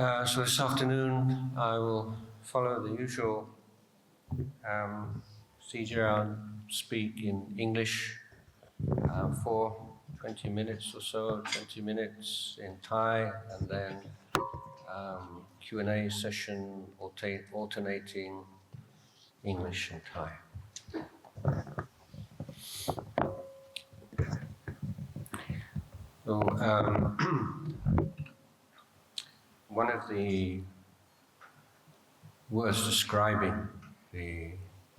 So this afternoon I will follow the usual procedure. I'll speak in English for 20 minutes or so, 20 minutes in Thai, and then Q&A session alternating English and Thai. So, one of the words describing the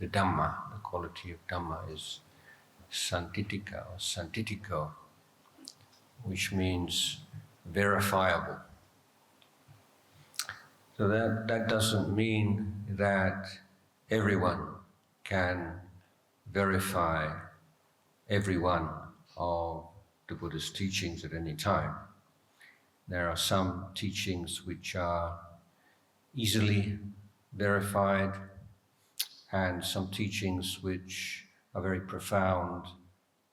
Dhamma, the quality of Dhamma, is santitika or santitiko, which means verifiable. So that doesn't mean that everyone can verify every one of the Buddha's teachings at any time. There are some teachings which are easily verified, and some teachings which are very profound,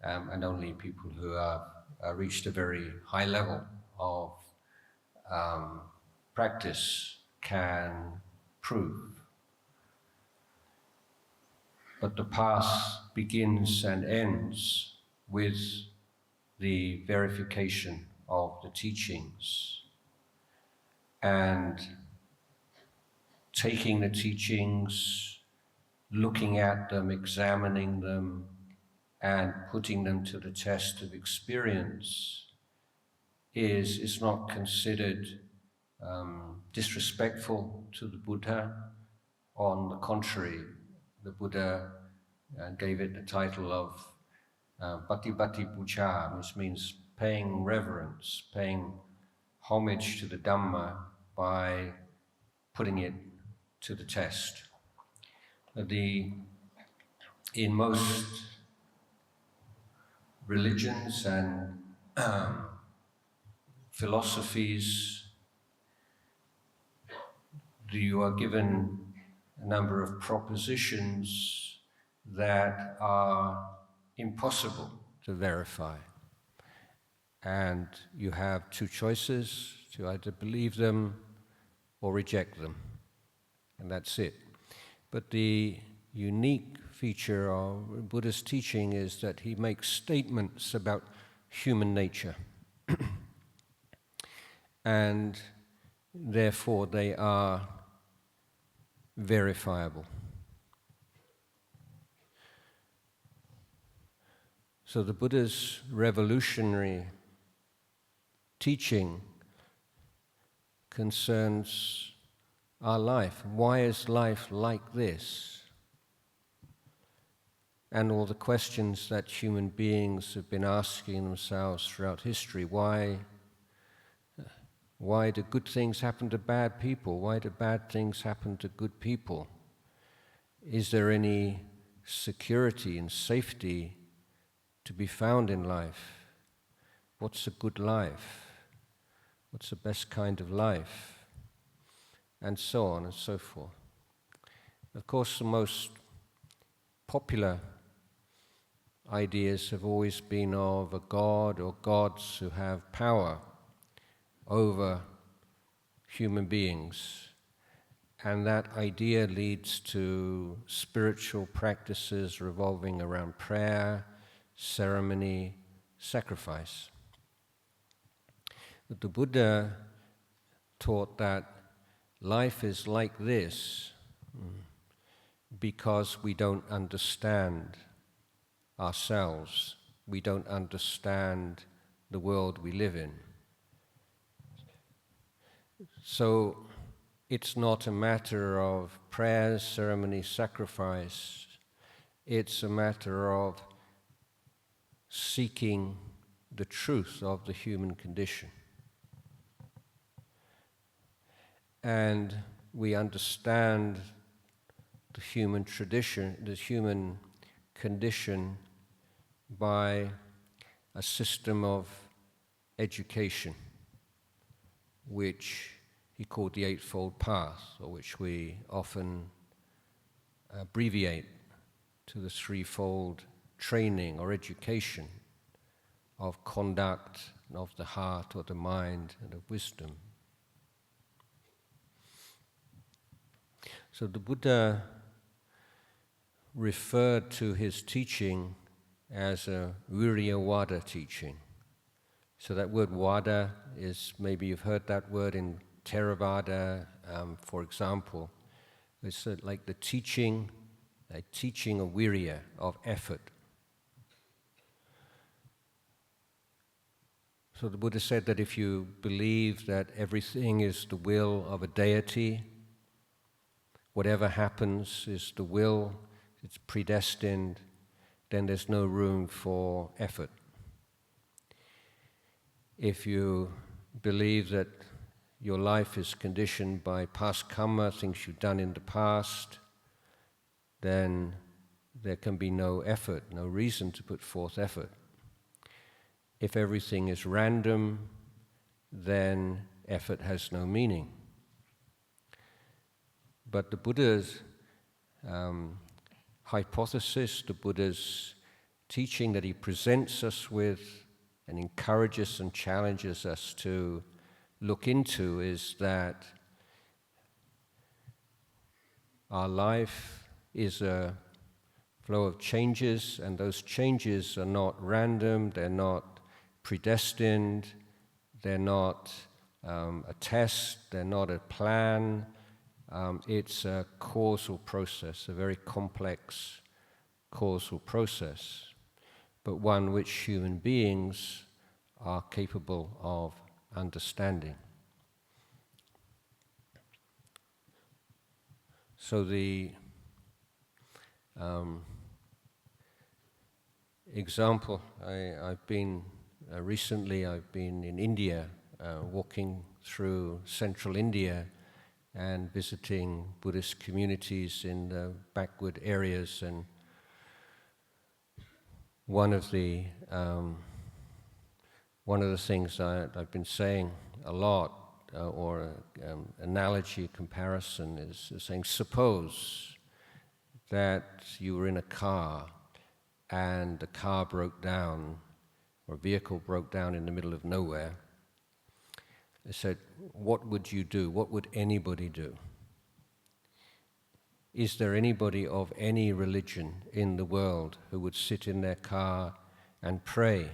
and only people who have reached a very high level of practice can prove. But the path begins and ends with the verification of the teachings, and taking the teachings, looking at them, examining them, and putting them to the test of experience is not considered disrespectful to the Buddha. On the contrary, the Buddha gave it the title of Patibati Puja, which means paying reverence, paying homage to the Dhamma by putting it to the test. In most religions and philosophies, you are given a number of propositions that are impossible to verify. And you have two choices: to either believe them or reject them. And that's it. But the unique feature of Buddha's teaching is that he makes statements about human nature. And therefore they are verifiable. So the Buddha's revolutionary teaching concerns our life. Why is life like this? And all the questions that human beings have been asking themselves throughout history. Why do good things happen to bad people? Why do bad things happen to good people? Is there any security and safety to be found in life? What's a good life? What's the best kind of life? And so on and so forth. Of course, the most popular ideas have always been of a god or gods who have power over human beings. And that idea leads to spiritual practices revolving around prayer, ceremony, sacrifice. But the Buddha taught that life is like this because we don't understand ourselves. We don't understand the world we live in. So it's not a matter of prayers, ceremony, sacrifice. It's a matter of seeking the truth of the human condition. And we understand the human tradition, the human condition, by a system of education, which he called the Eightfold Path, or which we often abbreviate to the threefold training or education of conduct, of the heart or the mind, and of wisdom. So the Buddha referred to his teaching as a Viryavada teaching. So that word vada is, maybe you've heard that word in Theravada, for example. It's like the teaching of virya, of effort. So the Buddha said that if you believe that everything is the will of a deity, whatever happens is the will, it's predestined, then there's no room for effort. If you believe that your life is conditioned by past karma, things you've done in the past, then there can be no effort, no reason to put forth effort. If everything is random, then effort has no meaning. But the Buddha's hypothesis, the Buddha's teaching that he presents us with and encourages and challenges us to look into is that our life is a flow of changes, and those changes are not random, they're not predestined, they're not a test, they're not a plan. It's a causal process, a very complex causal process, but one which human beings are capable of understanding. So the example, I've been recently in India, walking through central India and visiting Buddhist communities in the backward areas, and one of the things I've been saying a lot, or analogy, comparison, is saying, suppose that you were in a car and the car broke down, or a vehicle broke down in the middle of nowhere. They said, what would you do? What would anybody do? Is there anybody of any religion in the world who would sit in their car and pray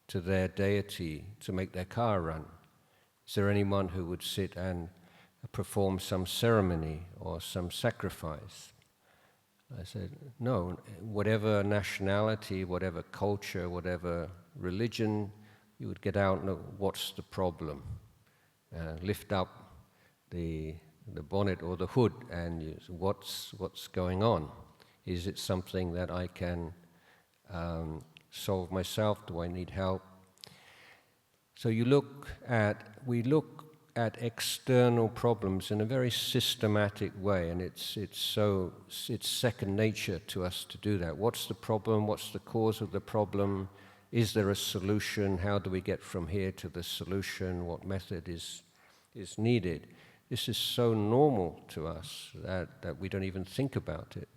to their deity to make their car run? Is there anyone who would sit and perform some ceremony or some sacrifice? I said, no, whatever nationality, whatever culture, whatever religion, you would get out and look, what's the problem? Lift up the bonnet or the hood and you say, what's going on? Is it something that I can solve myself? Do I need help? So we look at external problems in a very systematic way, and it's second nature to us to do that. What's the problem? What's the cause of the problem? Is there a solution? How do we get from here to the solution? What method is needed? This is so normal to us that we don't even think about it.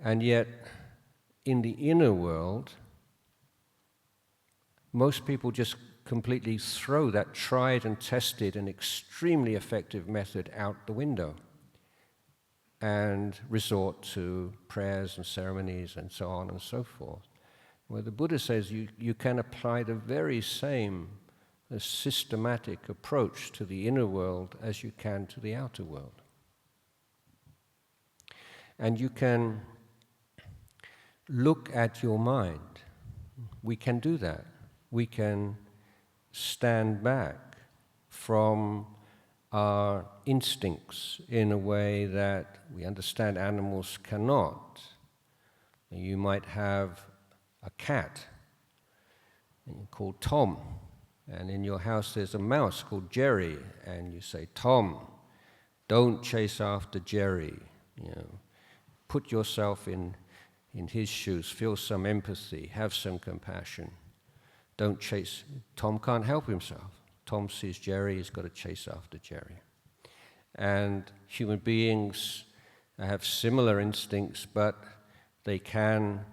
And yet, in the inner world, most people just completely throw that tried and tested and extremely effective method out the window and resort to prayers and ceremonies and so on and so forth. Where the Buddha says you can apply the very same systematic approach to the inner world as you can to the outer world. And you can look at your mind. We can do that. We can stand back from our instincts in a way that we understand animals cannot. You might have a cat called Tom, and in your house there's a mouse called Jerry, and you say, Tom, don't chase after Jerry. Put yourself in his shoes, feel some empathy, have some compassion. Don't chase. Tom can't help himself. Tom sees Jerry, he's got to chase after Jerry. And human beings have similar instincts, but they can,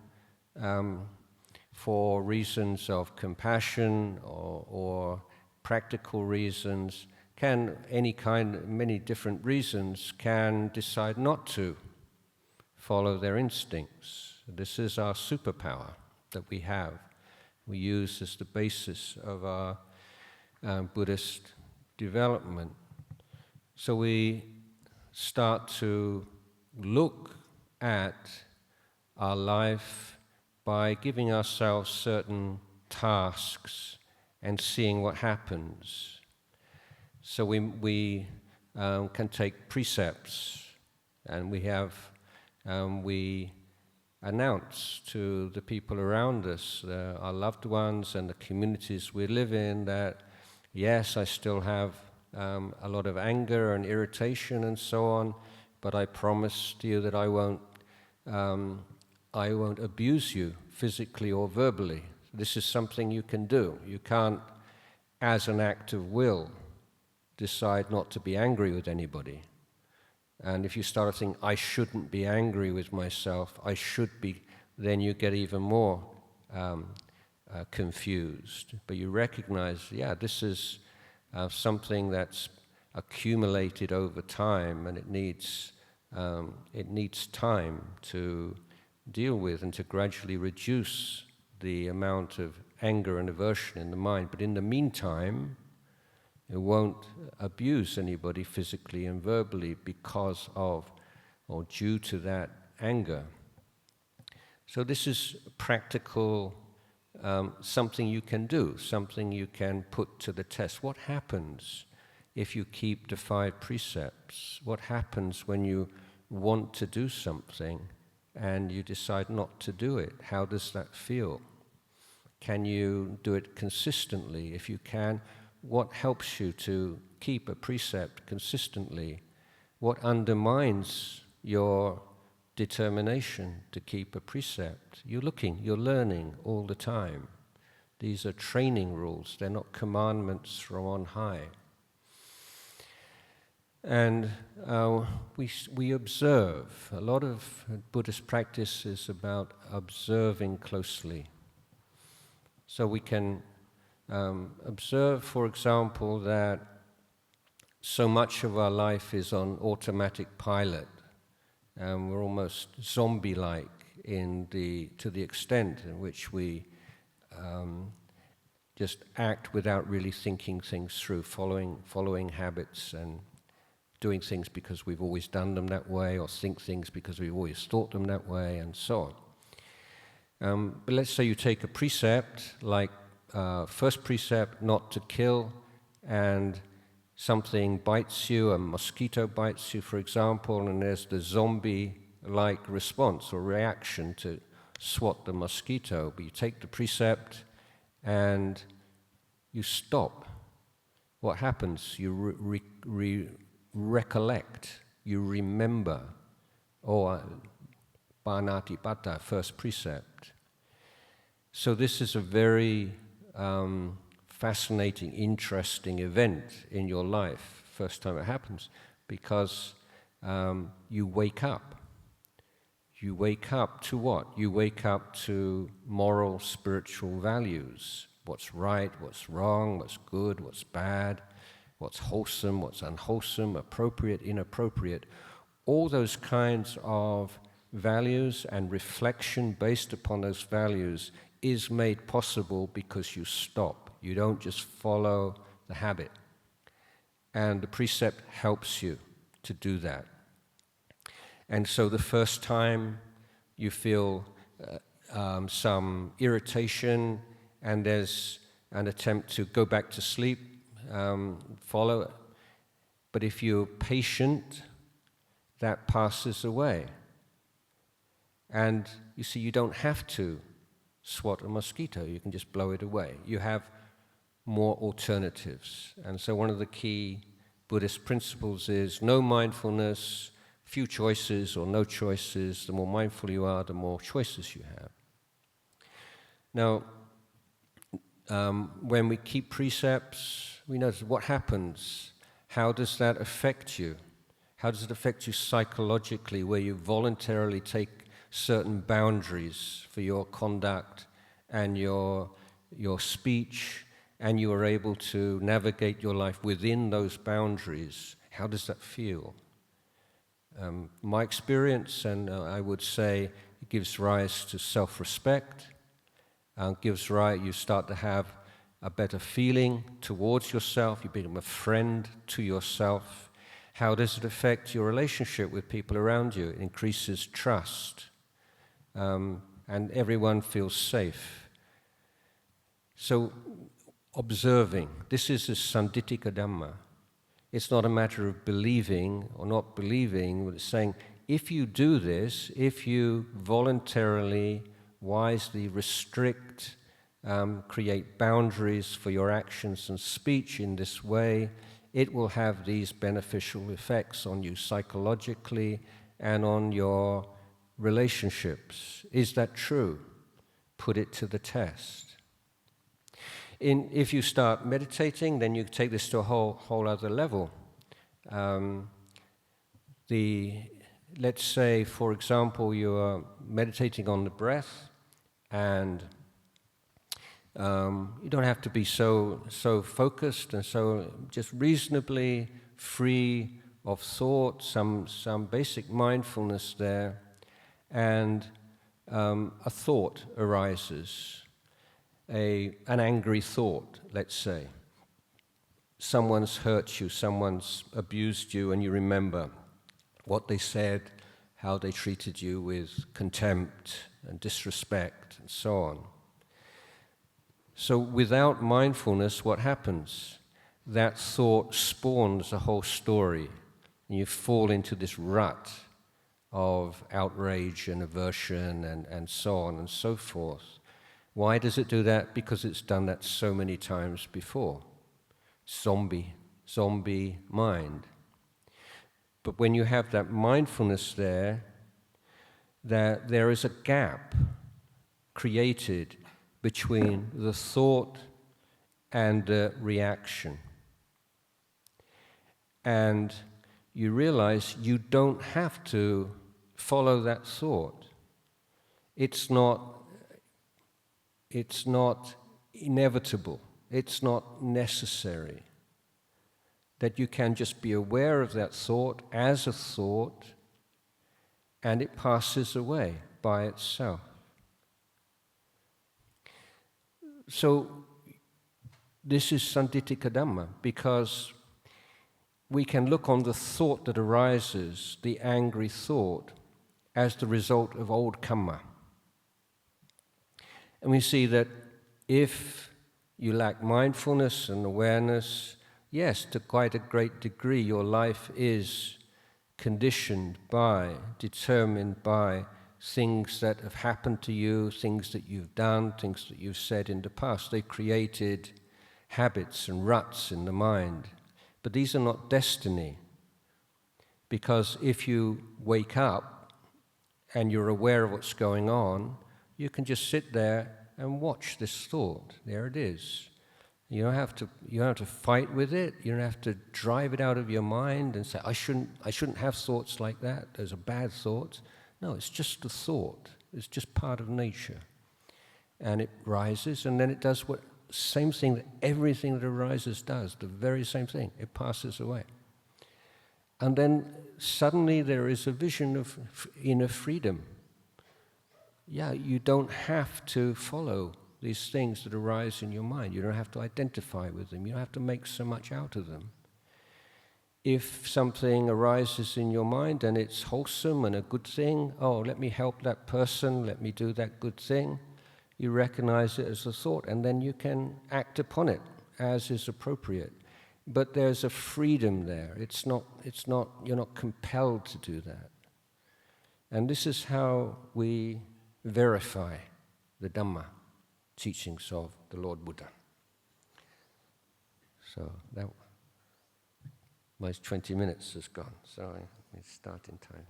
for reasons of compassion or practical reasons, many different reasons, can decide not to follow their instincts. This is our superpower that we have. We use as the basis of our Buddhist development. So we start to look at our life by giving ourselves certain tasks and seeing what happens. So we can take precepts, and we announce to the people around us, our loved ones and the communities we live in, that yes, I still have a lot of anger and irritation and so on, but I promise to you that I won't abuse you physically or verbally. This is something you can do. You can't, as an act of will, decide not to be angry with anybody. And if you start to think, I shouldn't be angry with myself, I should be, then you get even more confused. But you recognize, yeah, this is something that's accumulated over time, and it needs time to deal with and to gradually reduce the amount of anger and aversion in the mind. But in the meantime, it won't abuse anybody physically and verbally because of or due to that anger. So this is practical, something you can do, something you can put to the test. What happens if you keep the 5 precepts? What happens when you want to do something and you decide not to do it? How does that feel? Can you do it consistently? If you can, what helps you to keep a precept consistently? What undermines your determination to keep a precept? You're looking, you're learning all the time. These are training rules, they're not commandments from on high. And we observe. A lot of Buddhist practice is about observing closely. So we can observe, for example, that so much of our life is on automatic pilot, and we're almost zombie-like to the extent in which we just act without really thinking things through, following habits and doing things because we've always done them that way, or think things because we've always thought them that way, and so on. But let's say you take a precept, like first precept, not to kill, and something bites you, a mosquito bites you, for example, and there's the zombie-like response or reaction to swat the mosquito. But you take the precept and you stop. What happens? You recollect, you remember, or Panatipata, first precept. So this is a very fascinating, interesting event in your life, first time it happens, because you wake up. You wake up to what? You wake up to moral, spiritual values. What's right, what's wrong, what's good, what's bad, what's wholesome, what's unwholesome, appropriate, inappropriate. All those kinds of values and reflection based upon those values is made possible because you stop. You don't just follow the habit. And the precept helps you to do that. And so the first time you feel some irritation and there's an attempt to go back to sleep, follow it. But if you're patient, that passes away. And you see, you don't have to swat a mosquito, you can just blow it away. You have more alternatives. And so one of the key Buddhist principles is no mindfulness, few choices or no choices. The more mindful you are, the more choices you have. Now, when we keep precepts, we notice what happens. How does that affect you? How does it affect you psychologically, where you voluntarily take certain boundaries for your conduct and your speech and you are able to navigate your life within those boundaries, how does that feel? My experience, and I would say it gives rise to self-respect, you start to have a better feeling towards yourself, you become a friend to yourself. How does it affect your relationship with people around you? It increases trust, and everyone feels safe. So, observing, this is a Sandittika Dhamma. It's not a matter of believing or not believing, but it's saying, if you do this, if you voluntarily, wisely restrict, create boundaries for your actions and speech in this way, it will have these beneficial effects on you psychologically and on your relationships. Is that true? Put it to the test. If you start meditating, then you take this to a whole other level. Let's say, for example, you are meditating on the breath, and you don't have to be so focused and so just reasonably free of thought, some basic mindfulness there, and a thought arises. An angry thought, let's say. Someone's hurt you, someone's abused you, and you remember what they said, how they treated you with contempt and disrespect, and so on. So without mindfulness, what happens? That thought spawns a whole story, and you fall into this rut of outrage and aversion and so on and so forth. Why does it do that? Because it's done that so many times before. Zombie mind. But when you have that mindfulness there, that there is a gap created between the thought and the reaction. And you realize you don't have to follow that thought. It's not inevitable. It's not necessary. That you can just be aware of that thought as a thought, and it passes away by itself. So this is Sandittika Dhamma, because we can look on the thought that arises, the angry thought, as the result of old karma. And we see that if you lack mindfulness and awareness, yes, to quite a great degree, your life is conditioned by, determined by things that have happened to you, things that you've done, things that you've said in the past. They've created habits and ruts in the mind. But these are not destiny, because if you wake up and you're aware of what's going on, you can just sit there and watch this thought. There it is. You don't have to fight with it. You don't have to drive it out of your mind and say, I shouldn't have thoughts like that. Those are bad thoughts. No, it's just a thought. It's just part of nature. And it rises, and then it does what same thing that everything that arises does, the very same thing. It passes away. And then suddenly there is a vision of inner freedom. Yeah, you don't have to follow these things that arise in your mind. You don't have to identify with them. You don't have to make so much out of them. If something arises in your mind and it's wholesome and a good thing, oh, let me help that person, let me do that good thing, you recognize it as a thought, and then you can act upon it as is appropriate. But there's a freedom there. You're not compelled to do that. And this is how we verify the Dhamma, teachings of the Lord Buddha. So that my 20 minutes has gone, so I start in time.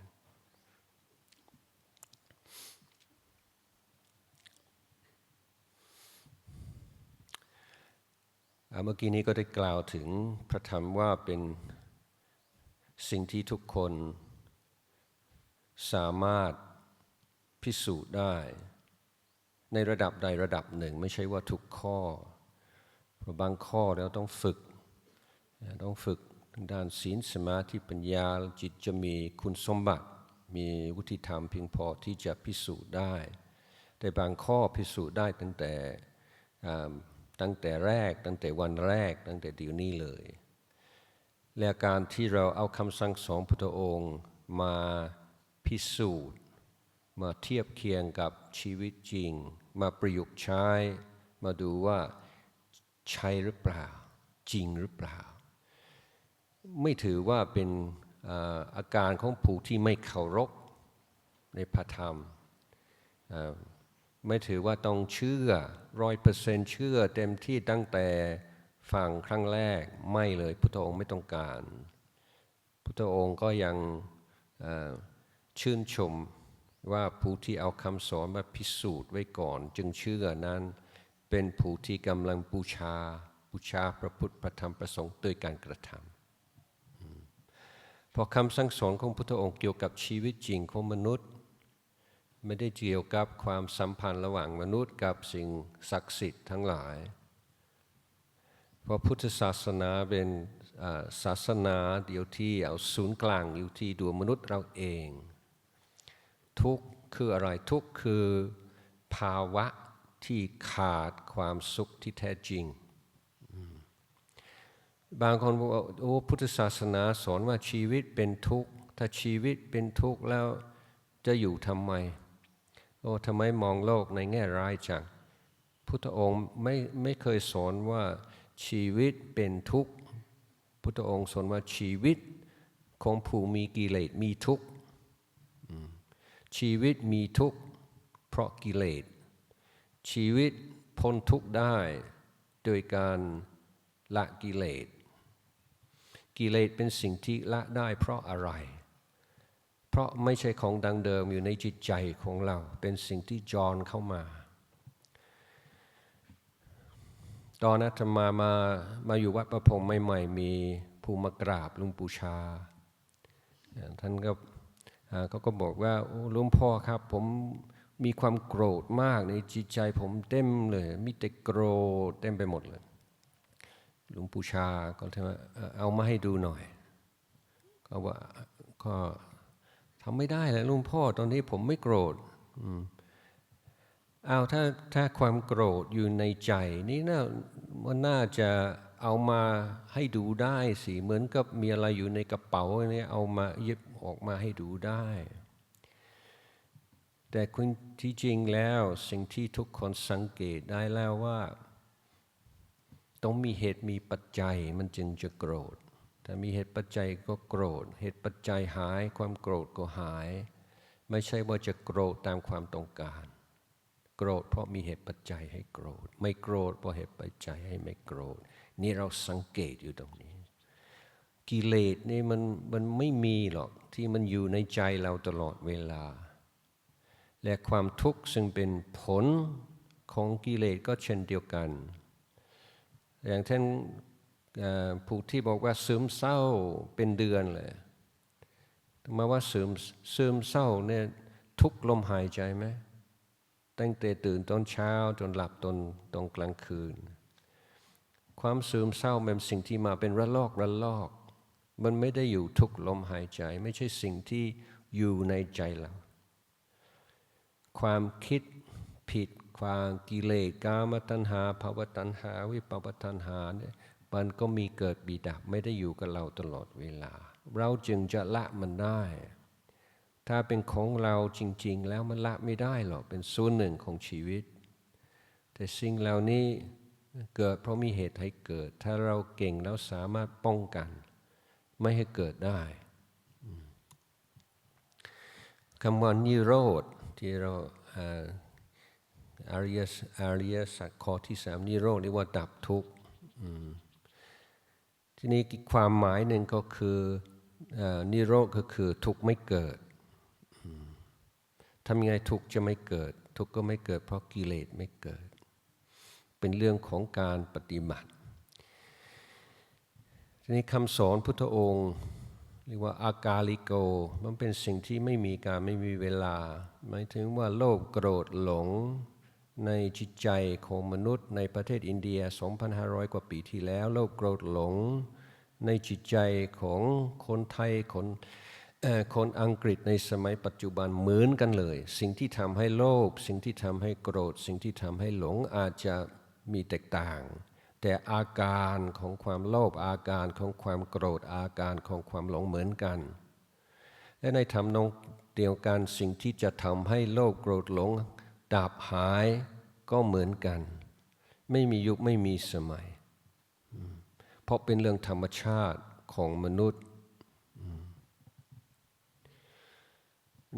เมื่อกี้นี้ก็ได้กล่าวถึงพระธรรมว่าเป็นสิ่งที่ทุกคนสามารถพิสูจน์ได้ในระดับใดระดับหนึ่งไม่ใช่ว่าทุกข้อเพ บางข้อเราต้องฝึกทางด้านศีลสมาธิปัญญาจิตจะมีคุณสมบัติมีวุฒิธรรมเพียงพอที่จะพิสูจน์ได้แต่บางข้อพิสูจน์ได้ตั้งแต่แรกตั้งแต่วันแรกตั้งแต่เดี๋ยวนี้เลยและการที่เราเอาคำสั่งสอนพุทธองค์มาพิสูจน์มาเทียบเคียงกับชีวิตจริงมาประยุกต์ใช้มาดูว่าใช่หรือเปล่าจริงหรือเปล่าไม่ถือว่าเป็นอาการของผู้ที่ไม่เคารพในพระธรรมไม่ถือว่าต้องเชื่อ100%เชื่อเต็มที่ตั้งแต่ฟังครั้งแรกไม่เลยพุทธองค์ไม่ต้องการพุทธองค์ก็ยังชื่นชมว่าผู้ที่เอาคำสอนมาพิสูจน์ไว้ก่อนจึงเชื่อนั้นเป็นผู้ที่กำลังบูชาพระพุทธพระธรรมพระสงฆ์โดยการกระทำเพราะคำสั่งสอนของพุทธองค์เกี่ยวกับชีวิตจริงของมนุษย์ไม่ได้เกี่ยวกับความสัมพันธ์ระหว่างมนุษย์กับสิ่งศักดิ์สิทธิ์ทั้งหลายเพราะพุทธศาสนาเป็นศาสนาเดียวที่เอาศูนย์กลางอยู่ที่ตัวมนุษย์เราเองทุกข์คืออะไรทุกข์คือภาวะที่ขาดความสุขที่แท้จริงบางคนบอกว่าโอ้พุทธศาสนาสอนว่าชีวิตเป็นทุกข์ถ้าชีวิตเป็นทุกข์แล้วจะอยู่ทำไมโอ้ทำไมมองโลกในแง่ร้ายจังพุทธองค์ไม่เคยสอนว่าชีวิตเป็นทุกข์พุทธองค์สอนว่าชีวิตของผู้มีกิเลสมีทุกข์ชีวิตมีทุกข์เพราะกิเลสชีวิตพ้นทุกข์ได้โดยการละกิเลสกิเลสเป็นสิ่งที่ละได้เพราะอะไรเพราะไม่ใช่ของดังเดิมอยู่ในจิตใจของเราเป็นสิ่งที่จรเข้ามาตอนอาตมาอยู่วัดประพงษ์ใหม่ๆมีผู้มากราบหลวงปู่ชาท่านเขาก็บอกว่าโอ้หลวงพ่อครับผมมีความโกรธมากในจิตใจผมเต็มเลยมีแต่โกรธเต็มไปหมดเลยหลวงปู่ชาก็ถามว่าเอามาให้ดูหน่อยก็ว่าก็ทำไม่ได้เลยหลวงพ่อตอนนี้ผมไม่โกรธเอาถ้าความโกรธอยู่ในใจนี่มันน่าจะเอามาให้ดูได้สิเหมือนกับมีอะไรอยู่ในกระเป๋าเนี่ยเอามาหยิบออกมาให้ดูได้แต่คุณที่จริงแล้วสิ่งที่ทุกคนสังเกตได้แล้วว่าต้องมีเหตุมีปัจจัยมันจึงจะโกรธถ้ามีเหตุปัจจัยก็โกรธเหตุปัจจัยหายความโกรธก็หายไม่ใช่ว่าจะโกรธตามความต้องการโกรธเพราะมีเหตุปัจจัยให้โกรธไม่โกรธเพราะเหตุปัจจัยให้ไม่โกรธนี่เราสังเกตอยู่ตรงนี้กิเลสนี่มันไม่มีหรอกที่มันอยู่ในใจเราตลอดเวลาและความทุกข์ซึ่งเป็นผลของกิเลสก็เช่นเดียวกันอย่างเช่นผู้ที่บอกว่าซึมเศร้าเป็นเดือนเลยมาว่าซึมเศร้าเนี่ยทุกลมหายใจไหมตั้งแต่ตื่นตอนเช้าจนหลับตอนกลางคืนความซึมเศร้าเป็นสิ่งที่มาเป็นระลอกมันไม่ได้อยู่ทุกลมหายใจไม่ใช่สิ่งที่อยู่ในใจเราความคิดผิดความกิเลสกามตัณหาภวตัณหาวิภวตัณหาเนี่ยมันก็มีเกิดมีดับไม่ได้อยู่กับเราตลอดเวลาเราจึงจะละมันได้ถ้าเป็นของเราจริงๆแล้วมันละไม่ได้หรอกเป็นส่วนหนึ่งของชีวิตแต่สิ่งเหล่านี้เกิดเพราะมีเหตุให้เกิดถ้าเราเก่งแล้วสามารถป้องกันไม่ให้เกิดได้คำว่านิโรธที่เราอริยสัจข้อที่3นิโรธเรียกว่าดับทุกข์ทีนี้ความหมายหนึ่งก็คือนิโรธก็คือทุกข์ไม่เกิดทำยังไงทุกข์จะไม่เกิดทุกข์ก็ไม่เกิดเพราะกิเลสไม่เกิดเป็นเรื่องของการปฏิบัติทีนี้คำสอนพุทธองค์เรียกว่าอากาลิโกมันเป็นสิ่งที่ไม่มีการไม่มีเวลาหมายถึงว่าโลภโกรธหลง ในจิตใจของมนุษย์ในประเทศอินเดีย 2,500 กว่าปีที่แล้วโลภโกรธหลงในจิตใจของคนไทยคนอังกฤษในสมัยปัจจุบันเหมือนกันเลยสิ่งที่ทำให้โลภสิ่งที่ทำให้โกรธสิ่งที่ทำให้หลงอาจจะมีแตกต่างแต่อาการของความโลภอาการของความโกรธอาการของความหลงเหมือนกันและในทำนองเดียวกันสิ่งที่จะทำให้โลภโกรธหลงดับหายก็เหมือนกันไม่มียุคไม่มีสมัยเพราะเป็นเรื่องธรรมชาติของมนุษย์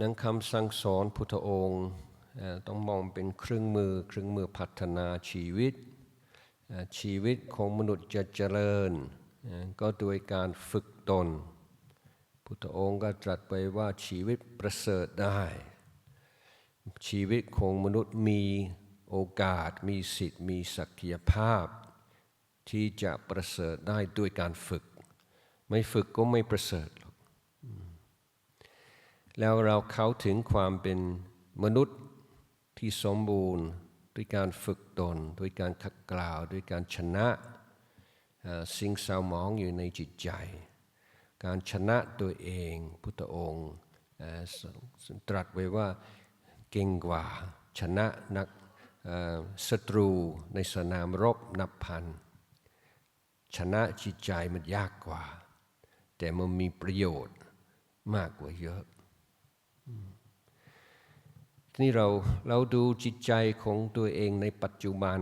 นังคำสั่งสอนพุทธองค์ต้องมองเป็นเครื่องมือพัฒนาชีวิตของมนุษย์จะเจริญก็โดยการฝึกตนพุทธองค์ก็ตรัสไว้ว่าชีวิตประเสริฐได้ชีวิตของมนุษย์มีโอกาสมีสิทธิ์มีศักยภาพที่จะประเสริฐได้ด้วยการฝึกไม่ฝึกก็ไม่ประเสริฐหรอกแล้วเราเข้าถึงความเป็นมนุษย์ที่สมบูรณ์ด้วยการฝึกตนด้วยการขัดเกลาด้วยการชนะสิ่งเศร้าหมองอยู่ในจิตใจการชนะตัวเองพุทธองค์ตรัสไว้ว่าเก่งกว่าชนะนักศัตรูในสนามรบนับพันชนะจิตใจมันยากกว่าแต่มันมีประโยชน์มากกว่าเยอะทีนี้เราดูจิตใจของตัวเองในปัจจุบัน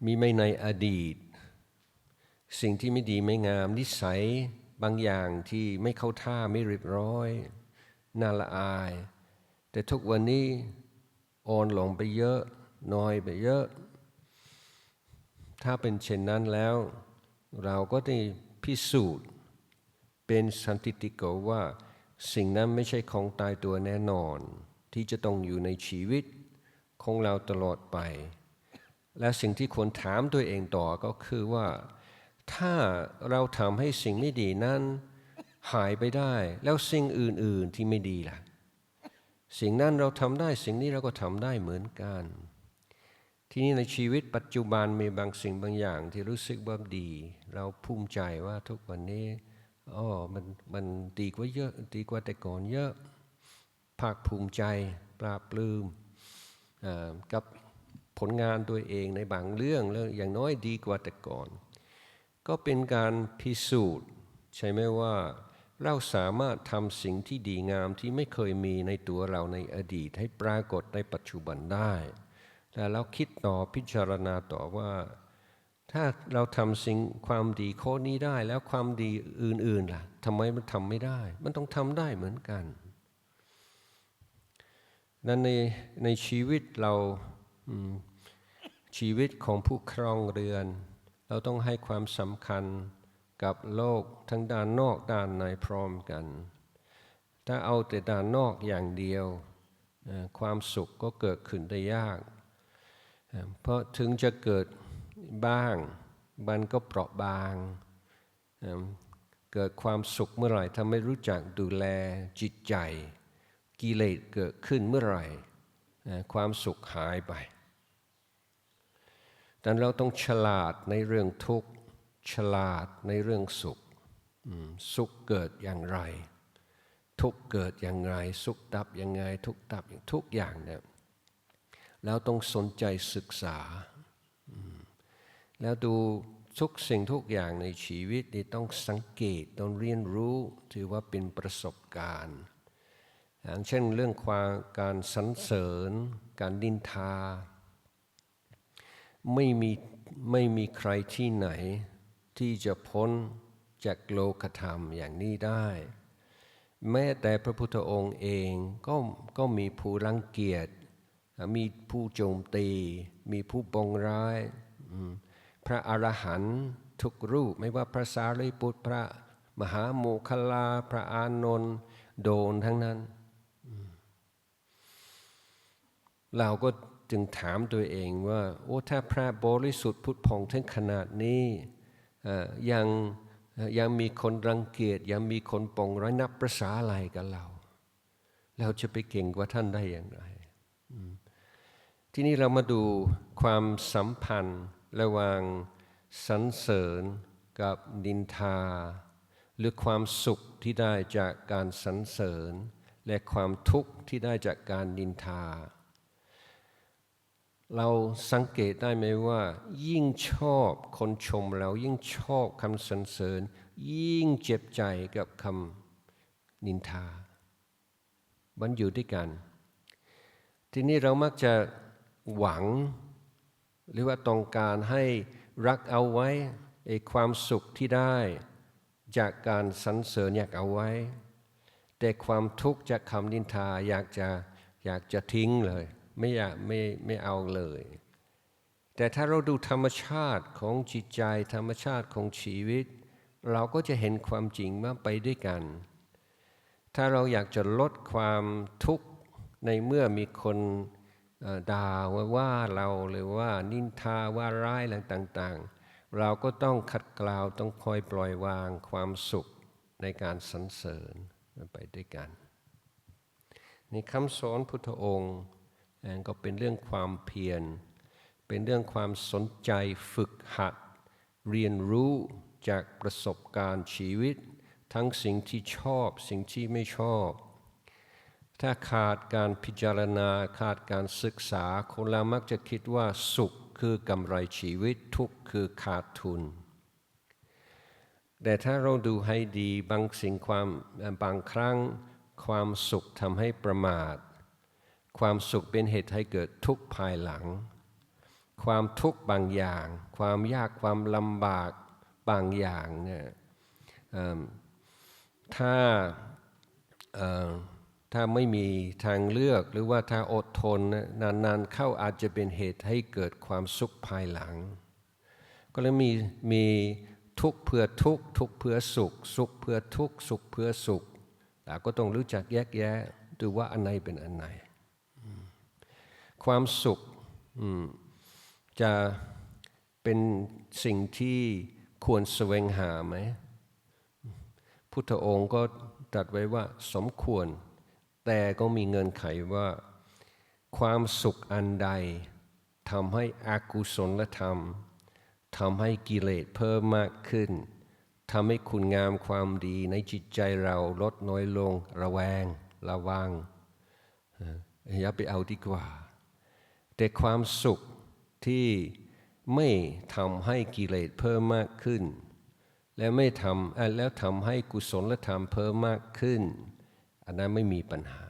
มีไม่ในอดีตสิ่งที่ไม่ดีไม่งามนิสัยบางอย่างที่ไม่เข้าท่าไม่เรียบร้อยน่าละอายแต่ทุกวันนี้อ่อนลงไปเยอะน้อยไปเยอะถ้าเป็นเช่นนั้นแล้วเราก็ได้พิสูจน์เป็นสันติติโกว่าสิ่งนั้นไม่ใช่ของตายตัวแน่นอนที่จะต้องอยู่ในชีวิตของเราตลอดไปและสิ่งที่ควรถามตัวเองต่อก็คือว่าถ้าเราทำให้สิ่งไม่ดีนั้นหายไปได้แล้วสิ่งอื่นๆที่ไม่ดีล่ะสิ่งนั้นเราทำได้สิ่งนี้เราก็ทำได้เหมือนกันทีนี้ในชีวิตปัจจุบันมีบางสิ่งบางอย่างที่รู้สึกว่าดีเราภูมิใจว่าทุกวันนี้มันดีกว่าเยอะดีกว่าแต่ก่อนเยอะภาคภูมิใจปลาบปลื้มกับผลงานตัวเองในบางเรื่องแล้วอย่างน้อยดีกว่าแต่ก่อนก็เป็นการพิสูจน์ใช่ไหมว่าเราสามารถทำสิ่งที่ดีงามที่ไม่เคยมีในตัวเราในอดีตให้ปรากฏในปัจจุบันได้แต่เราคิดต่อพิจารณาต่อว่าถ้าเราทำสิ่งความดีข้อนี้ได้แล้วความดีอื่นๆล่ะทำไมมันทำไม่ได้มันต้องทำได้เหมือนกันนั้นในชีวิตเราชีวิตของผู้ครองเรือนเราต้องให้ความสำคัญกับโลกทั้งด้านนอกด้านในพร้อมกันถ้าเอาแต่ด้านนอกอย่างเดียวความสุขก็เกิดขึ้นได้ยากเพราะถึงจะเกิดบ้างมันก็เปราะบางเกิดความสุขเมื่อไหร่ถ้าไม่รู้จักดูแลจิตใจกิเลสเกิดขึ้นเมื่อไหร่ความสุขหายไปแต่เราต้องฉลาดในเรื่องทุกข์ฉลาดในเรื่องสุขสุขเกิดอย่างไรทุกข์เกิดอย่างไรสุขดับยังไงทุกข์ดับอย่างทุกอย่างเนี่ยแล้วต้องสนใจศึกษาแล้วดูทุกสิ่งทุกอย่างในชีวิตนี่ต้องสังเกตต้องเรียนรู้ถือว่าเป็นประสบการณ์อย่างเช่นเรื่องการสรรเสริญการนินทาไม่มีใครที่ไหนที่จะพ้นจากโลกธรรมอย่างนี้ได้แม้แต่พระพุทธองค์เองก็มีผู้รังเกียจมีผู้โจมตีมีผู้ปองร้ายพระอรหันต์ทุกรูปไม่ว่าพระสารีบุตรพระมหาโมคคัลลาพระอานนท์โดนทั้งนั้นเราก็จึงถามตัวเองว่าถ้าพระบริสุทธิ์ผุดผ่องถึงขนาดนี้ยังมีคนรังเกียจยังมีคนปองร้ายนับประสาอะไรกับเราจะไปเก่งกว่าท่านได้อย่างไร ทีนี้เรามาดูความสัมพันธ์ระหว่างสรรเสริญกับนินทาหรือความสุขที่ได้จากการสรรเสริญและความทุกข์ที่ได้จากการนินทาเราสังเกตได้ไหมว่ายิ่งชอบคนชมเรายิ่งชอบคำสรรเสริญยิ่งเจ็บใจกับคำนินทามันอยู่ด้วยกันทีนี้เรามักจะหวังหรือว่าต้องการให้รักเอาไว้ความสุขที่ได้จากการสรรเสริญอยากเอาไว้แต่ความทุกข์จากคำนินทาอยากจะทิ้งเลยไม่เอาเลยแต่ถ้าเราดูธรรมชาติของจิตใจธรรมชาติของชีวิตเราก็จะเห็นความจริงว่าไปด้วยกันถ้าเราอยากจะลดความทุกข์ในเมื่อมีคนด่าว่าเราหรือว่านินทาว่าร้ายอะไรต่างๆเราก็ต้องขัดเกลาต้องคอยปล่อยวางความสุขในการสรรเสริญไปด้วยกันในคำสอนพุทธองค์ก็เป็นเรื่องความเพียรเป็นเรื่องความสนใจฝึกหัดเรียนรู้จากประสบการณ์ชีวิตทั้งสิ่งที่ชอบสิ่งที่ไม่ชอบถ้าขาดการพิจารณาขาดการศึกษาคนเรามักจะคิดว่าสุขคือกำไรชีวิตทุกข์คือขาดทุนแต่ถ้าเราดูให้ดีบางครั้งความสุขทำให้ประมาทความสุขเป็นเหตุให้เกิดทุกข์ภายหลังความทุกข์บางอย่างความยากความลำบากบางอย่างเนี่ยถ้าไม่มีทางเลือกหรือว่าถ้าอดทนนานๆเข้าอาจจะเป็นเหตุให้เกิดความสุขภายหลังก็เลยมีทุกข์เพื่อทุกข์ทุกข์เพื่อสุขสุขเพื่อทุกข์สุขเพื่อสุขแต่ก็ต้องรู้จักแยกแยะดูว่าอันไหนเป็นอันไหนความสุขจะเป็นสิ่งที่ควรแสวงหาไหมพุทธองค์ก็ตรัสไว้ว่าสมควรแต่ก็มีเงื่อนไขว่าความสุขอันใดทำให้อกุศลธรรมทำให้กิเลสเพิ่มมากขึ้นทำให้คุณงามความดีในจิตใจเราลดน้อยลงระวังอย่าไปเอาดีกว่าแต่ความสุขที่ไม่ทำให้กิเลสเพิ่มมากขึ้นแล้วทำให้กุศลธรรมเพิ่มมากขึ้นอันนั้นไม่มีปัญหา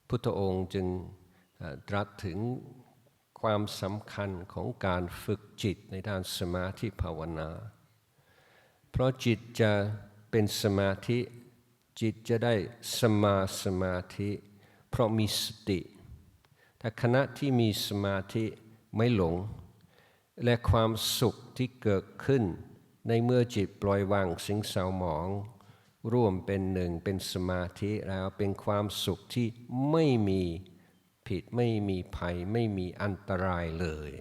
พุทธองค์จึงตรัสถึงความสำคัญของการฝึกจิตในด้านสมาธิภาวนาเพราะจิตจะเป็นสมาธิจิตจะได้สมาธิเพราะมีสติถ้าขณะที่มีสมาธิไม่หลงและความสุขที่เกิดขึ้นในเมื่อจิตปล่อยวางสิ่งเศร้าหมองร่วมเป็นหนึ่งเป็นสมาธิแล้วเป็นความสุขที่ไม่มีผิดไม่มีภัยไม่มีอันตรายเลย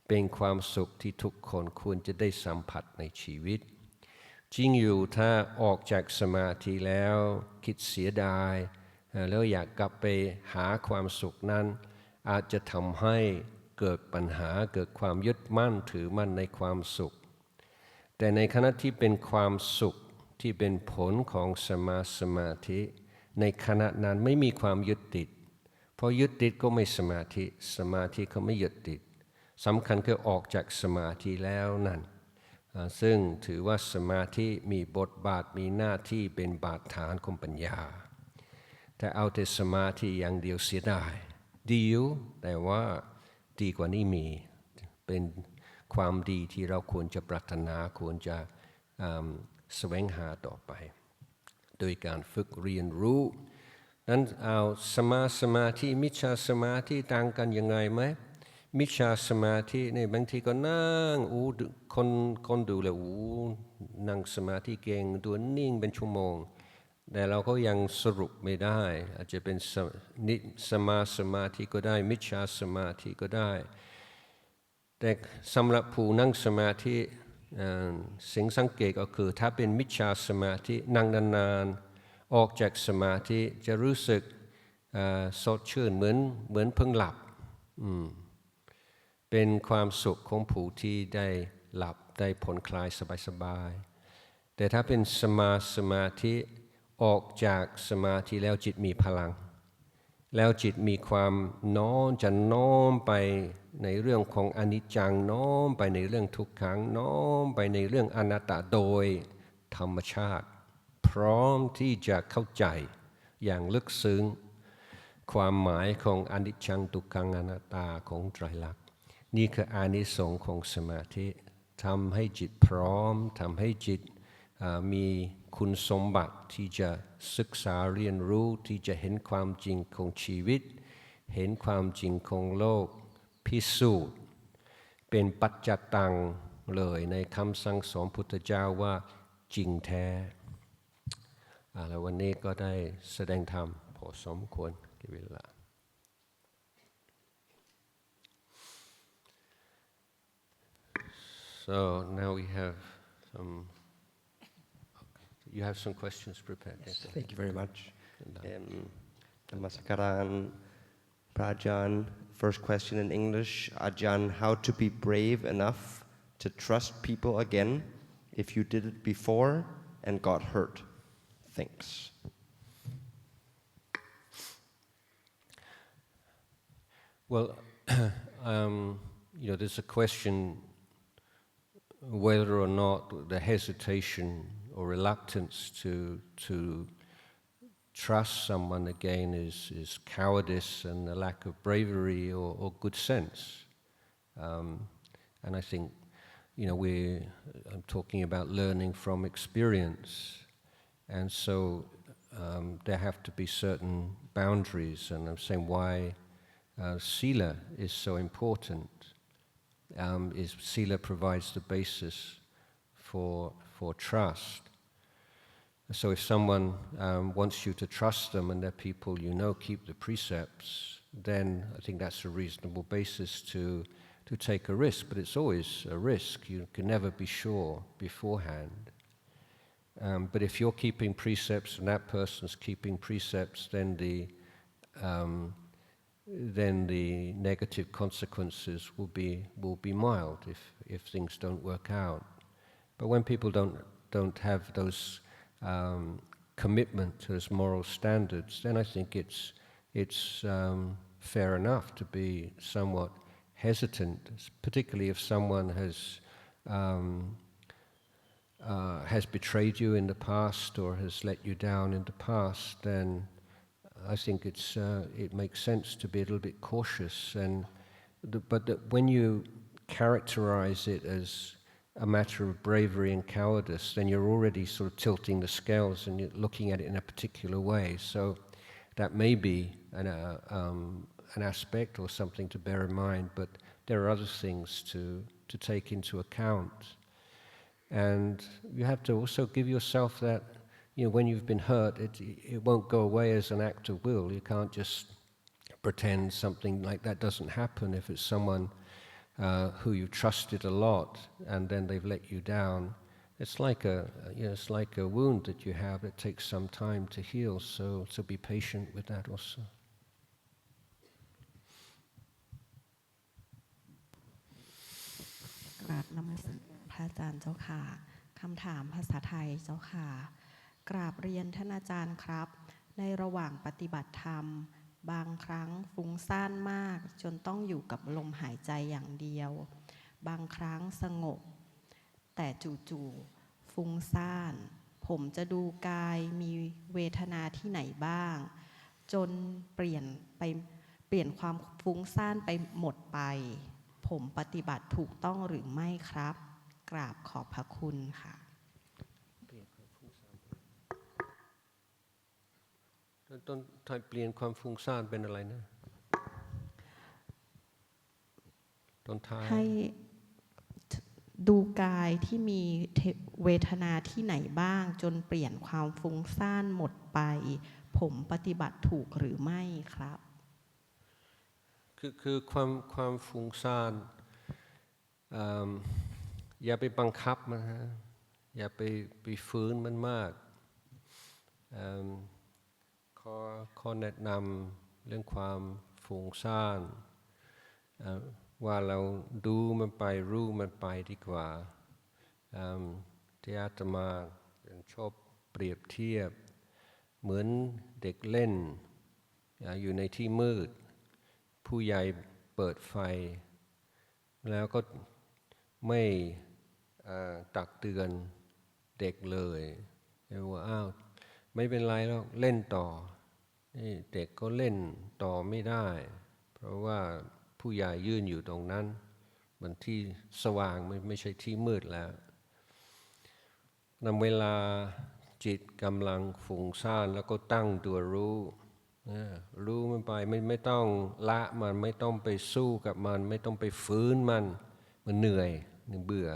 เป็นความสุขที่ทุกคนควรจะได้สัมผัสในชีวิตจริงอยู่ถ้าออกจากสมาธิแล้วคิดเสียดายแล้วอยากกลับไปหาความสุขนั้นอาจจะทำให้เกิดปัญหาเกิดความยึดมั่นถือมั่นในความสุขแต่ในขณะที่เป็นความสุขที่เป็นผลของสมาธิในขณะนั้นไม่มีความยึดติดเพราะยึดติดก็ไม่สมาธิก็ไม่ยึดติดสำคัญคือออกจากสมาธิแล้วนั่นซึ่งถือว่าสมาธิมีบทบาทมีหน้าที่เป็นบาดฐานของปัญญาแต่เอาแต่สมาธิอย่างเดียวเสียดายดีอยู่แต่ว่าดีกว่านี้มีเป็นความดีที่เราควรจะปรารถนาควรจะแสวงหาต่อไปโดยการฝึกเรียนรู้นั้นเอาสมาธิมิจฉาสมาธิต่างกันยังไงไหมมิจฉาสมาธิเนี่ยบางทีก็นั่งคนดูเลยนั่งสมาธิเก่งตัวนิ่งเป็นชั่วโมงแต่เราก็ยังสรุปไม่ได้อาจจะเป็นสมาธิก็ได้มิจฉาสมาธิก็ได้แต่สำหรับผู้นั่งสมาธิสิ่งสังเกตก็คือถ้าเป็นมิจฉาสมาธินั่งนานๆออกจากสมาธิจะรู้สึกสดชื่นเหมือนเพิ่งหลับ เป็นความสุขของผู้ที่ได้หลับได้ผ่อนคลายสบายๆแต่ถ้าเป็นสมาธิออกจากสมาธิแล้วจิตมีพลังแล้วจิตมีความจะน้อมไปในเรื่องของอนิจจังน้อมไปในเรื่องทุกขังน้อมไปในเรื่องอนัตตาโดยธรรมชาติพร้อมที่จะเข้าใจอย่างลึกซึ้งความหมายของอนิจจังทุกขังอนัตตาของไตรลักษณ์นี่คืออานิสงส์ของสมาธิทำให้จิตพร้อมทำให้จิตมีคุณสมบัติที่จะศึกษาเรียนรู้ที่จะเห็นความจริงของชีวิตเห็นความจริงของโลกพิสูจน์เป็นปัจจตังเลยในคำสั่งสอนพุทธเจ้าว่าจริงแท้แล้ววันนี้ก็ได้แสดงธรรมพอสมควรแก่เวลาSo now we have you have some questions prepared. Yes, thank you very much. Namaskaran, Ajahn. First question in English. Ajahn, how to be brave enough to trust people again if you did it before and got hurt? Thanks. Well, there's a question whether or not the hesitation or reluctance to trust someone again is cowardice and a lack of bravery or good sense. And I think, I'm talking about learning from experience. And so there have to be certain boundaries. And I'm saying why sila is so important. Sila provides the basis for trust. So if someone wants you to trust them and they're people keep the precepts, then I think that's a reasonable basis to take a risk. But it's always a risk. You can never be sure beforehand. But if you're keeping precepts and that person's keeping precepts, then the negative consequences will be mild if things don't work out. But when people don't have those commitment to those moral standards, then I think it's fair enough to be somewhat hesitant, particularly if someone has betrayed you in the past or has let you down in the past. Then I think it makes sense to be a little bit cautious. But when you characterize it as a matter of bravery and cowardice, then you're already sort of tilting the scales and you're looking at it in a particular way. So that may be an aspect or something to bear in mind, but there are other things to take into account. And you have to also give yourself that, when you've been hurt, it won't go away as an act of will. You can't just pretend something like that doesn't happen if it's someone who you trusted a lot and then they've let you down. It's like a wound that you have that takes some time to heal. So be patient with that also. กราบนมัสการพระอาจารย์เจ้าค่ะคำถามภาษาไทยเจ้าค่ะกราบเรียนท่านอาจารย์ครับในระหว่างปฏิบัติธรรมบางครั้งฟุ้งซ่านมากจนต้องอยู่กับลมหายใจอย่างเดียวบางครั้งสงบแต่จู่ๆฟุ้งซ่านผมจะดูกายมีเวทนาที่ไหนบ้างจนเปลี่ยนความฟุ้งซ่านไปหมดไปผมปฏิบัติถูกต้องหรือไม่ครับกราบขอบพระคุณค่ะต้นเปลี่ยนความฟุ้งซ่านเป็นอะไรนะต้นท้ายให้ดูกายที่มีเวทนาที่ไหนบ้างจนเปลี่ยนความฟุ้งซ่านหมดไปผมปฏิบัติถูกหรือไม่ครับคือความฟุ้งซ่านอย่าไปบังคับมันฮะอย่าไปฝืนมันมากข้อแนะนำเรื่องความฟุ้งซ่าน ว่าเราดูมันไปรู้มันไปดีกว่าที่อาตมาชอบเปรียบเทียบเหมือนเด็กเล่นอยู่ในที่มืดผู้ใหญ่เปิดไฟแล้วก็ไม่ตักเตือนเด็กเลยว่าอ้าวไม่เป็นไรแล้วเล่นต่อเด็กก็เล่นต่อไม่ได้เพราะว่าผู้ใหญ่ยืนอยู่ตรงนั้นมันที่สว่างไม่ใช่ที่มืดแล้วนำเวลาจิตกำลังฟุ้งซ่านแล้วก็ตั้งตัวรู้มันไปไม่ต้องละมันไม่ต้องไปสู้กับมันไม่ต้องไปฟื้นมันเหนื่อยเบื่อ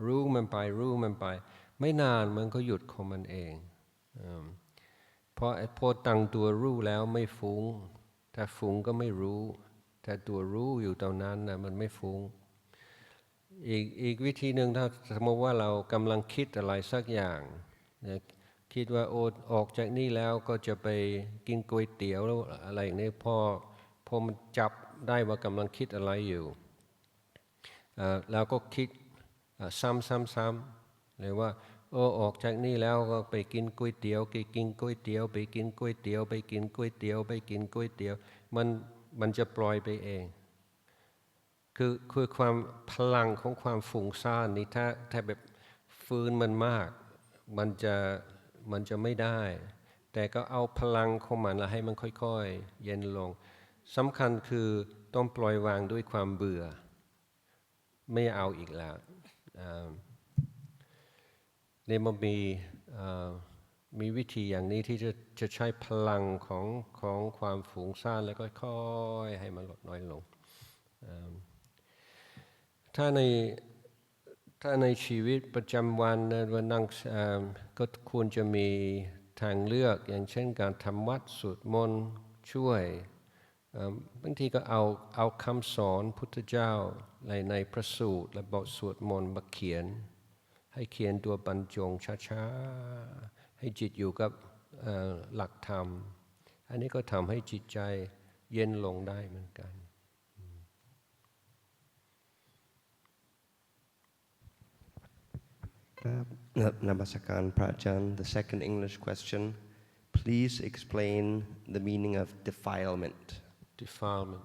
รู้มันไปไม่นานมันก็หยุดของมันเองเพราะพอตั้งตัวรู้แล้วไม่ฟุ้งถ้าฟุ้งก็ไม่รู้แต่ตัวรู้อยู่ตรงนั้นนะมันไม่ฟุ้งอีกวิธีหนึ่งถ้าสมมติว่าเรากำลังคิดอะไรสักอย่างคิดว่าออกจากนี่แล้วก็จะไปกินก๋วยเตี๋ยวแล้วอะไรอย่างนี้พอมันจับได้ว่ากำลังคิดอะไรอยู่แล้วก็คิดซ้ำๆเลยว่าออกจากนี่แล้วก็ไปกินก๋วยเตี๋ยวไปกินก๋วยเตี๋ยวไปกินก๋วยเตี๋ยวไปกินก๋วยเตี๋ยวไปกินก๋วยเตี๋ยวมันจะปล่อยไปเองคือความพลังของความฟุ้งซ่านนี่ถ้าแบบฟื้นมันมากมันจะไม่ได้แต่ก็เอาพลังของมันแล้วให้มันค่อยๆเย็นลงสำคัญคือต้องปล่อยวางด้วยความเบื่อไม่เอาอีกแล้วเนี่ยมันมีวิธีอย่างนี้ที่จะใช้พลังของความฟุ้งซ่านแล้วก็ค่อยให้มันลดน้อยลงถ้าในชีวิตประจำวันวันนั่งก็ควรจะมีทางเลือกอย่างเช่นการทำวัดสวดมนต์ช่วยบางทีก็เอาคำสอนพุทธเจ้าในพระสูตรและบทสวดมนต์มาเขียนให้เขียนตัวบรรจงช้าๆให้จิตอยู่กับหลักธรรมอันนี้ก็ทำให้จิตใจเย็นลงได้เหมือนกันNamaskar, Prajahn. The second English question. Please explain the meaning of defilement. Defilement.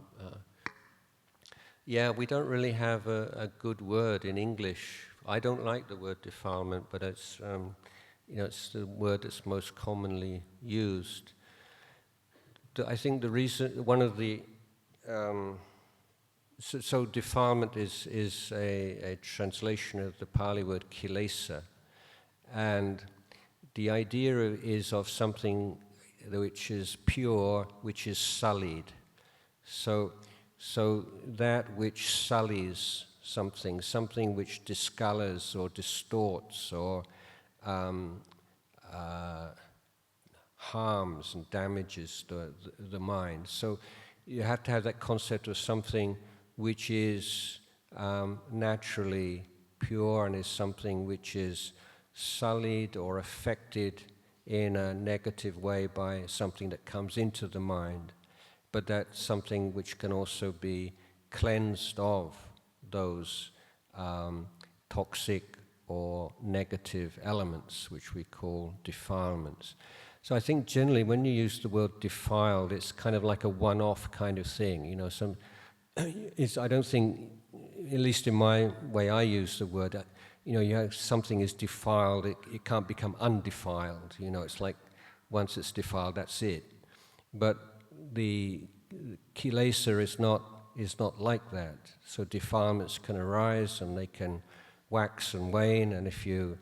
Yeah, we don't really have a good word in English. I don't like the word defilement, but it's it's the word that's most commonly used. I think the reason, one of the So defilement is a translation of the Pali word kilesa, and the idea is of something which is pure, which is sullied. So that which sullies something which discolors or distorts or harms and damages the mind. So you have to have that concept of something which is naturally pure and is something which is sullied or affected in a negative way by something that comes into the mind, but that's something which can also be cleansed of those toxic or negative elements, which we call defilements. So I think generally when you use the word defiled, it's kind of like a one-off kind of thing, I don't think, at least in my way I use the word, something is defiled, it can't become undefiled. It's like once it's defiled, that's it. But the kilesa is not like that. So defilements can arise and they can wax and wane, and if you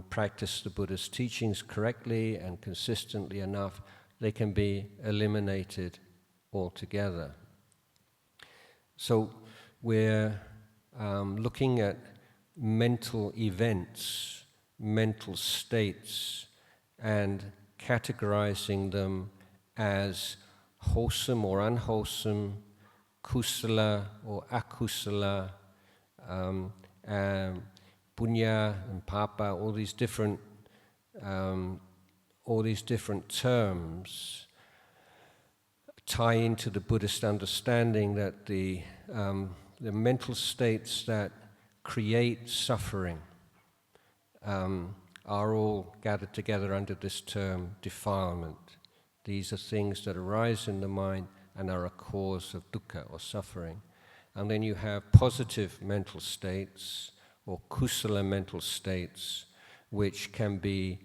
practice the Buddha's teachings correctly and consistently enough, they can be eliminated altogether. So we're looking at mental events, mental states, and categorizing them as wholesome or unwholesome, kusala or akusala, punya and papa, all these different terms tie into the Buddhist understanding that the mental states that create suffering are all gathered together under this term defilement. These are things that arise in the mind and are a cause of dukkha or suffering. And then you have positive mental states or kusala mental states which can be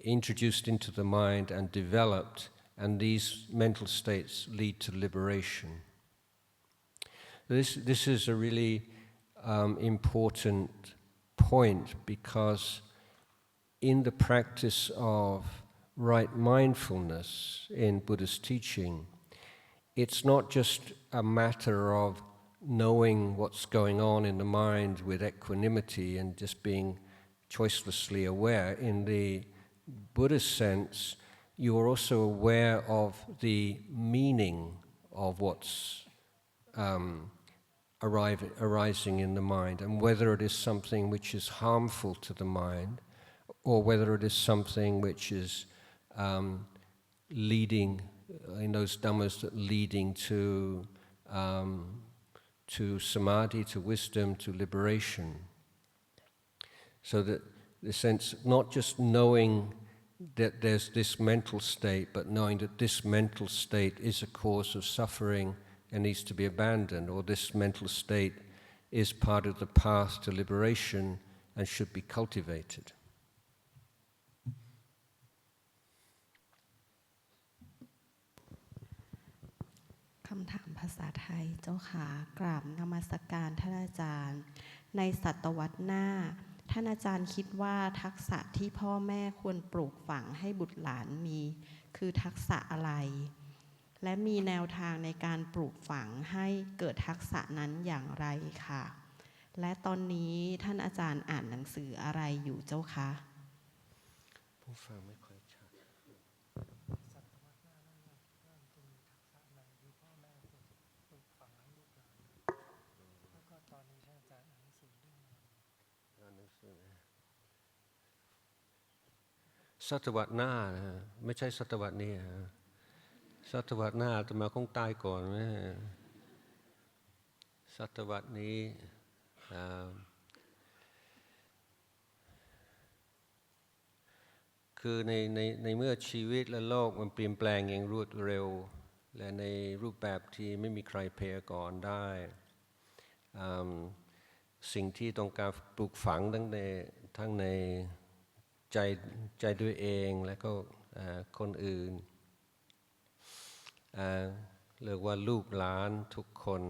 introduced into the mind and developed, and these mental states lead to liberation. This is a really important point, because in the practice of right mindfulness in Buddhist teaching, it's not just a matter of knowing what's going on in the mind with equanimity and just being choicelessly aware. In the Buddhist sense, you are also aware of the meaning of what's arising in the mind, and whether it is something which is harmful to the mind, or whether it is something which is leading, in those dhammas, that leading to samadhi, to wisdom, to liberation. So that the sense, not just knowing that there's this mental state, but knowing that this mental state is a cause of suffering and needs to be abandoned, or this mental state is part of the path to liberation and should be cultivated.คำถามภาษาไทยเจ้าค่ะกราบนมัสการท่านอาจารย์ในศตวรรษหน้าท่านอาจารย์คิดว่าทักษะที่พ่อแม่ควรปลูกฝังให้บุตรหลานมีคือทักษะอะไรและมีแนวทางในการปลูกฝังให้เกิดทักษะนั้นอย่างไรค่ะและตอนนี้ท่านอาจารย์อ่านหนังสืออะไรอยู่เจ้าคะผู้ฟังไม่ค่อยชัดศตวรรษหน้านะฮะไม่ใช่ศตวรรษนี้ฮะศตวรรษหน้าอาตมาคงตายก่อนไหมศตวรรษนี้คือในเมื่อชีวิตและโลกมันเปลี่ยนแปลงอย่างรวดเร็วและในรูปแบบที่ไม่มีใครพยากรณ์ได้สิ่งที่ต้องการปลูกฝังทั้งในใจด้วยเองและก็คนอื่นเรียกว่าลูกหลานทุกคน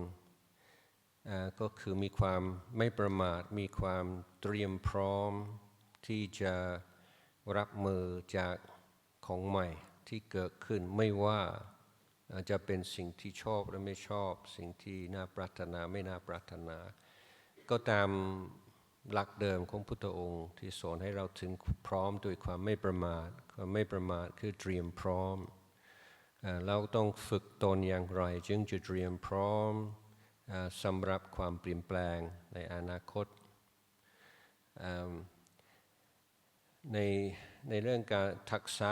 ก็คือมีความไม่ประมาทมีความเตรียมพร้อมที่จะรับมือจากของใหม่ที่เกิดขึ้นไม่ว่าจะเป็นสิ่งที่ชอบหรือไม่ชอบสิ่งที่น่าปรารถนาไม่น่าปรารถนาก็ตามหลักเดิมของพุทธองค์ที่สอนให้เราถึงพร้อมด้วยความไม่ประมาทความไม่ประมาทคือเตรียมพร้อมเราต้องฝึกตนอย่างไรจึงจะเตรียมพร้อมสำหรับความเปลี่ยนแปลงในอนาคตในเรื่องการทักษะ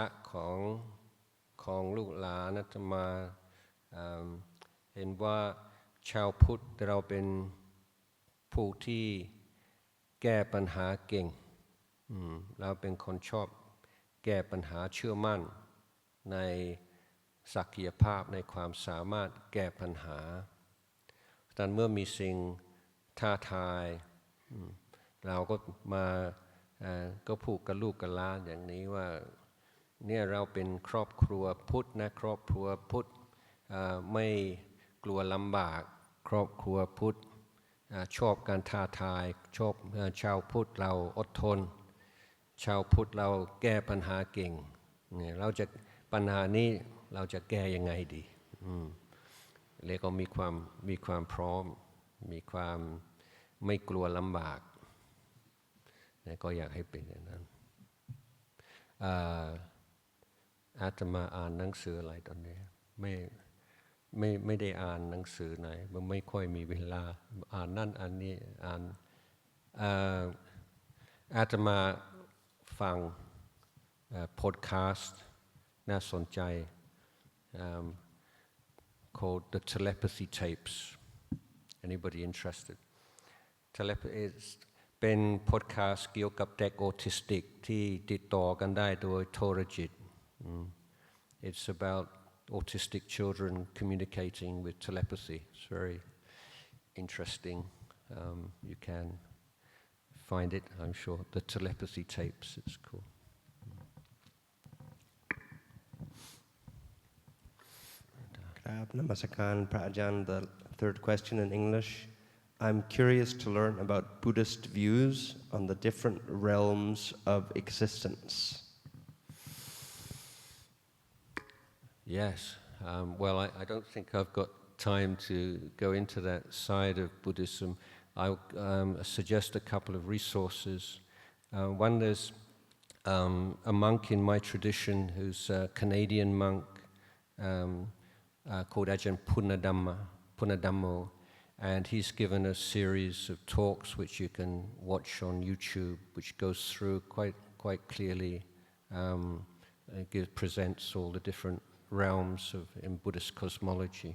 ของลูกหลานอาตมาเห็นว่าชาวพุทธเราเป็นผู้ที่แก้ปัญหาเก่งเราเป็นคนชอบแก้ปัญหาเชื่อมั่นในศักยภาพในความสามารถแก้ปัญหาแต่เมื่อมีสิ่งท้าทายเราก็มาก็พูดกับลูกกับหลานอย่างนี้ว่าเนี่ยเราเป็นครอบครัวพุทธนะครอบครัวพุทธไม่กลัวลำบากครอบครัวพุทธชอบการท้าทายชอบชาวพุทธเราอดทนชาวพุทธเราแก้ปัญหาเก่งเราจะปัญหานี้เราจะแก้ยังไงดีแล้วก็มีความพร้อมมีความไม่กลัวลำบากก็อยากให้เป็นอย่างนั้นอาตมาอ่านหนังสืออะไรตอนนี้ไม่ได้อ่านหนังสือไหนมันไม่ค่อยมีเวลาอ่านนั่นอ่านนี่อ่านอาตมาฟังพอดแคสต์น่าสนใจ called the Telepathy Tapes. Anybody interested? Is เป็นพอดแคสต์เกี่ยวกับเด็กออทิสติกที่ติดต่อกันได้โดยโทรจิต It's about autistic children communicating with telepathy. It's very interesting. You can find it, I'm sure. The Telepathy Tapes, it's cool. Namaskar, Prajan. The third question in English. I'm curious to learn about Buddhist views on the different realms of existence. Yes. Well, I don't think I've got time to go into that side of Buddhism. I'll suggest a couple of resources. One, there's a monk in my tradition who's a Canadian monk called Ajahn Punadammo, and he's given a series of talks which you can watch on YouTube, which goes through quite clearly, presents all the different realms in Buddhist cosmology.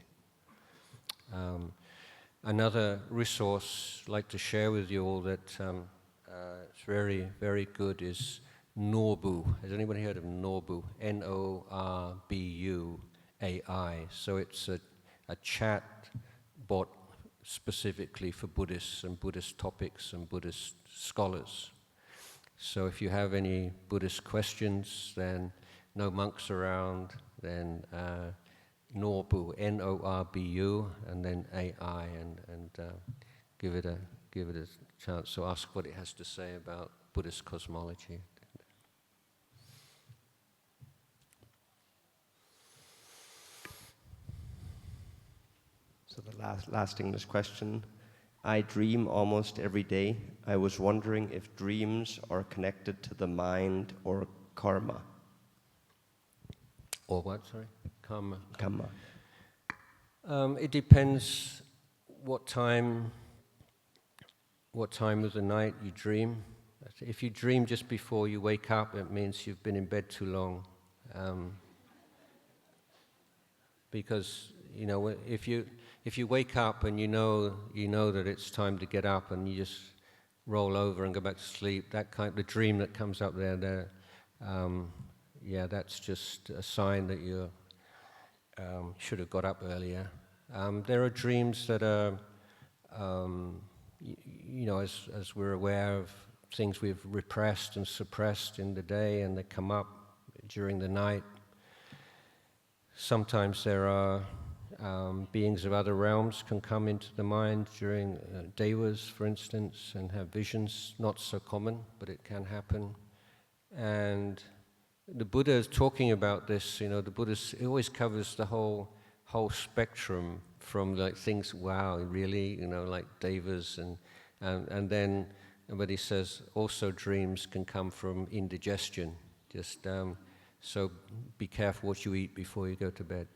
Another resource I'd like to share with you all that it's very, very good is Norbu. Has anybody heard of Norbu? Norbuai. So it's a chat bot specifically for Buddhists and Buddhist topics and Buddhist scholars. So if you have any Buddhist questions, then no monks around, then Norbu, Norbu, and then AI, and give it a chance. So ask what it has to say about Buddhist cosmology. So the last English question. I dream almost every day. I was wondering if dreams are connected to the mind or karma. Or what, sorry? Karma. It depends what time of the night you dream. If you dream just before you wake up, it means you've been in bed too long. Because, you know, if you wake up and you know that it's time to get up and you just roll over and go back to sleep, the dream that comes up there, that's just a sign that you should have got up earlier. There are dreams that are, as we're aware of things we've repressed and suppressed in the day, and they come up during the night. Sometimes there are beings of other realms can come into the mind during devas, for instance, and have visions. Not so common, but it can happen. And the Buddha is talking about this. You know, the Buddha always covers the whole spectrum from like things. Wow, really? You know, like devas, and then, but he says also dreams can come from indigestion. Just so be careful what you eat before you go to bed.